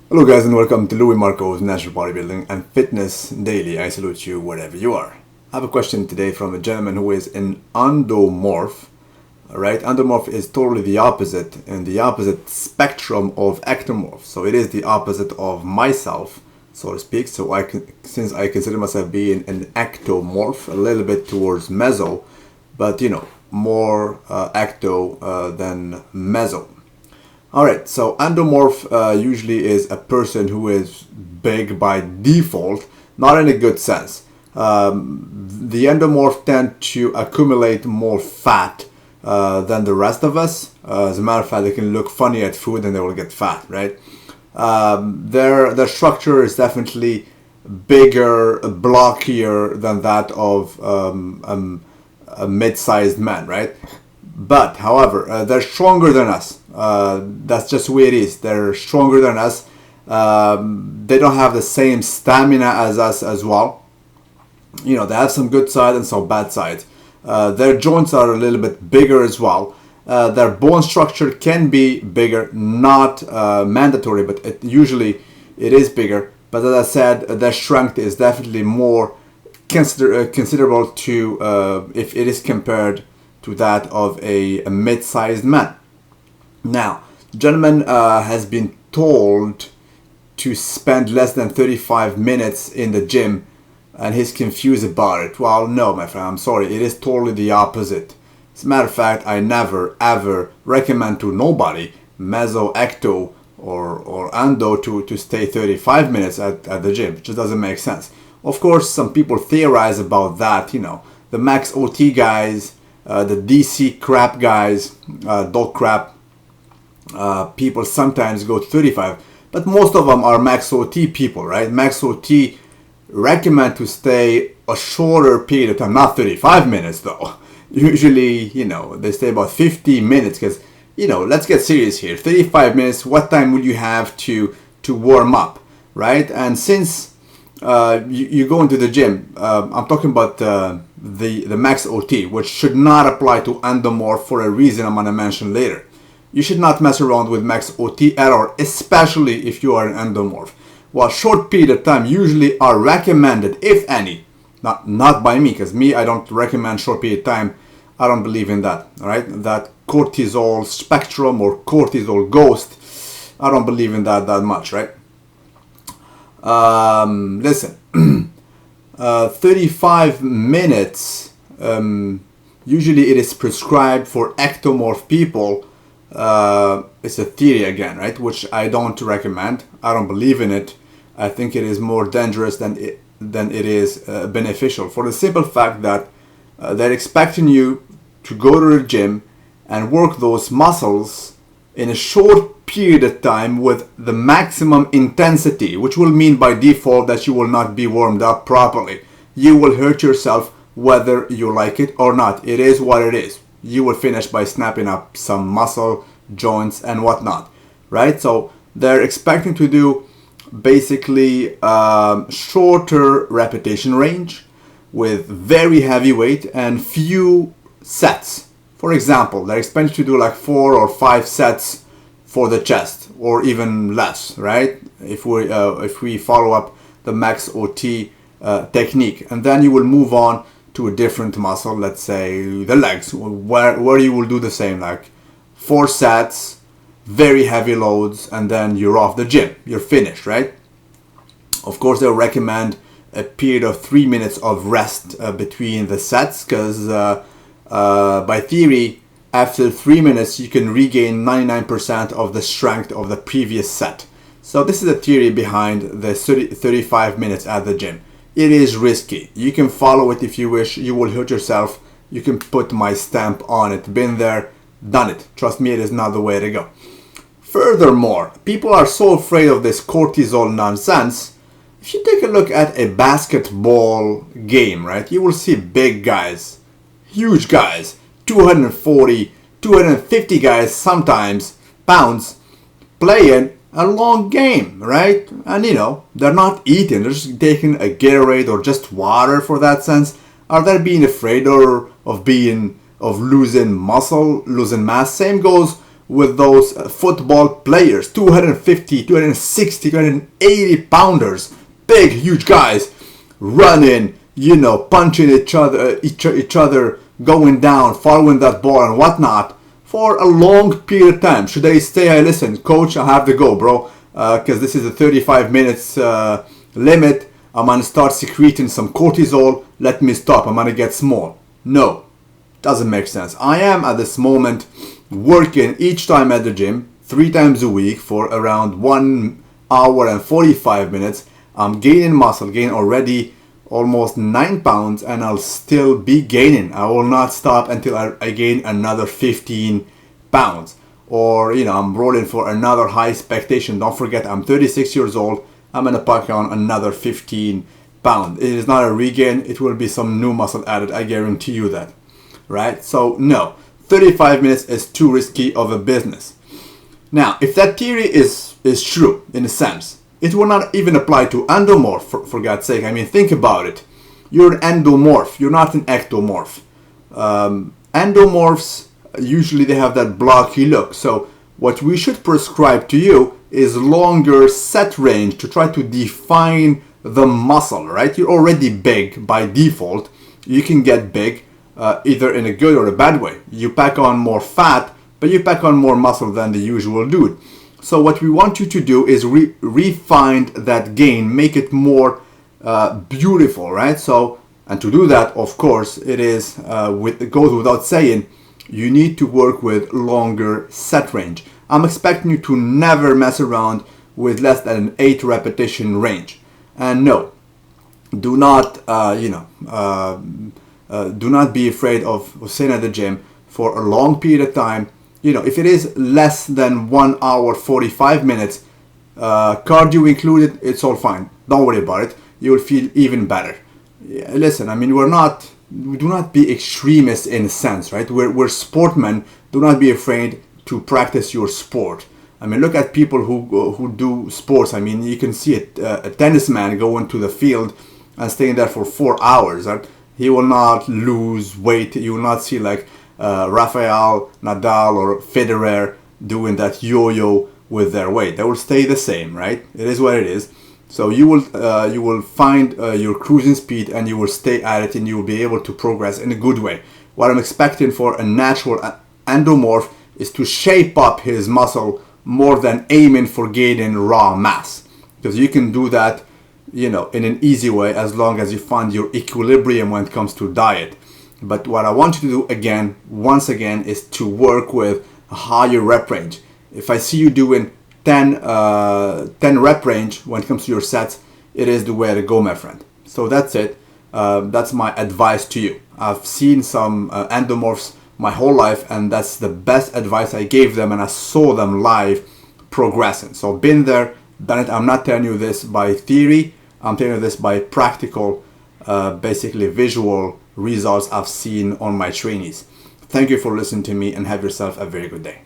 Hello guys and welcome to luimarco's Natural Bodybuilding and Fitness Daily. I salute you wherever you are. I have a question today from a gentleman who is an endomorph. Alright, endomorph is totally the opposite in the opposite spectrum of ectomorph. So it is the opposite of myself, so to speak. So since I consider myself being an ectomorph, a little bit towards meso, but more ecto than meso. Alright, so endomorph usually is a person who is big by default, not in a good sense. The endomorph tend to accumulate more fat than the rest of us. As a matter of fact, they can look funny at food and they will get fat, right? Their structure is definitely bigger, blockier than that of a mid-sized man, right? But, however, they're stronger than us. That's just the way it is. They're stronger than us. They don't have the same stamina as us as well. They have some good sides and some bad sides. Their joints are a little bit bigger as well. Their bone structure can be bigger, not mandatory, but usually it is bigger. But as I said, their strength is definitely more considerable to if it is compared to that of a mid-sized man. Now, gentleman has been told to spend less than 35 minutes in the gym and he's confused about it. Well, no, my friend, I'm sorry. It is totally the opposite. As a matter of fact, I never ever recommend to nobody, meso, ecto, or endo, to stay 35 minutes at the gym. It just doesn't make sense. Of course, some people theorize about that, the max OT guys, the DC crap guys, dog crap, people sometimes go to 35, but most of them are max OT people, right? Max OT recommend to stay a shorter period of time, not 35 minutes though. Usually, they stay about 50 minutes because, let's get serious here. 35 minutes, what time would you have to warm up, right? And since you go into the gym, I'm talking about the max OT, which should not apply to endomorph for a reason I'm going to mention later. You should not mess around with max OT at all, especially if you are an endomorph. While short period of time usually are recommended, if any, not by me, because I don't recommend short period of time. I don't believe in that, all right? That cortisol spectrum or cortisol ghost, I don't believe in that much, right? Listen, 35 minutes, usually it is prescribed for ectomorph people. It's a theory again, right? Which I don't recommend. I don't believe in it. I think it is more dangerous than it is beneficial, for the simple fact that they're expecting you to go to the gym and work those muscles in a short period of time with the maximum intensity, which will mean by default that you will not be warmed up properly. You will hurt yourself whether you like it or not. It is what it is. You will finish by snapping up some muscle, joints, and whatnot, right? So they're expecting to do basically shorter repetition range with very heavy weight and few sets. For example, they're expected to do like 4 or 5 sets for the chest, or even less, right? If we follow up the max OT technique, and then you will move on to a different muscle, let's say the legs, where you will do the same, like 4 sets, very heavy loads, and then you're off the gym. You're finished, right? Of course, they'll recommend a period of 3 minutes of rest between the sets, because by theory, after 3 minutes, you can regain 99% of the strength of the previous set. So this is the theory behind the 35 minutes at the gym. It is risky. You can follow it if you wish. You will hurt yourself. You can put my stamp on it. Been there, done it. Trust me, it is not the way to go. Furthermore, people are so afraid of this cortisol nonsense. If you take a look at a basketball game, right, you will see big guys, huge guys, 240, 250 guys, sometimes pounds, playing a long game, right? And they're not eating, they're just taking a Gatorade or just water for that sense. Are they being afraid of losing muscle, losing mass? Same goes with those football players, 250, 260, 280 pounders, big, huge guys, running, punching each other, going down, following that ball and whatnot for a long period of time. Should they say, hey, listen, coach, I have to go, bro, because this is a 35 minutes limit. I'm going to start secreting some cortisol. Let me stop. I'm going to get small. No, doesn't make sense. I am at this moment working each time at the gym 3 times a week for around 1 hour and 45 minutes. I'm gaining muscle, gain already almost 9 pounds, and I'll still be gaining. I will not stop until I gain another 15 pounds. Or, I'm rolling for another high expectation. Don't forget, I'm 36 years old. I'm going to pack on another 15 pounds. It is not a regain. It will be some new muscle added. I guarantee you that. Right? So, no. 35 minutes is too risky of a business. Now, if that theory is true, in a sense, it will not even apply to endomorph, for God's sake. I mean, think about it. You're an endomorph. You're not an ectomorph. Endomorphs, usually they have that blocky look. So what we should prescribe to you is longer set range to try to define the muscle, right? You're already big by default. You can get big either in a good or a bad way. You pack on more fat, but you pack on more muscle than the usual dude. So what we want you to do is refine that gain, make it more beautiful, right? So, and to do that, of course, it goes without saying, you need to work with longer set range. I'm expecting you to never mess around with less than an 8 repetition range. And no, do not, do not be afraid of staying at the gym for a long period of time. If it is less than 1 hour, 45 minutes, cardio included, it's all fine. Don't worry about it. You will feel even better. Yeah, listen, I mean, we do not be extremists in a sense, right? We're sportmen. Do not be afraid to practice your sport. I mean, look at people who do sports. I mean, you can see a tennis man going to the field and staying there for 4 hours. Right? He will not lose weight. You will not see like Rafael Nadal or Federer doing that yo-yo with their weight. They will stay the same, right? It is what it is. So you will find your cruising speed and you will stay at it and you will be able to progress in a good way. What I'm expecting for a natural endomorph is to shape up his muscle more than aiming for gaining raw mass, because you can do that, in an easy way as long as you find your equilibrium when it comes to diet. But what I want you to do once again, is to work with a higher rep range. If I see you doing 10 rep range when it comes to your sets, it is the way to go, my friend. So that's it. That's my advice to you. I've seen some endomorphs my whole life, and that's the best advice I gave them, and I saw them live progressing. So been there, done it. I'm not telling you this by theory. I'm telling you this by practical, basically visual results I've seen on my trainees. Thank you for listening to me, and have yourself a very good day.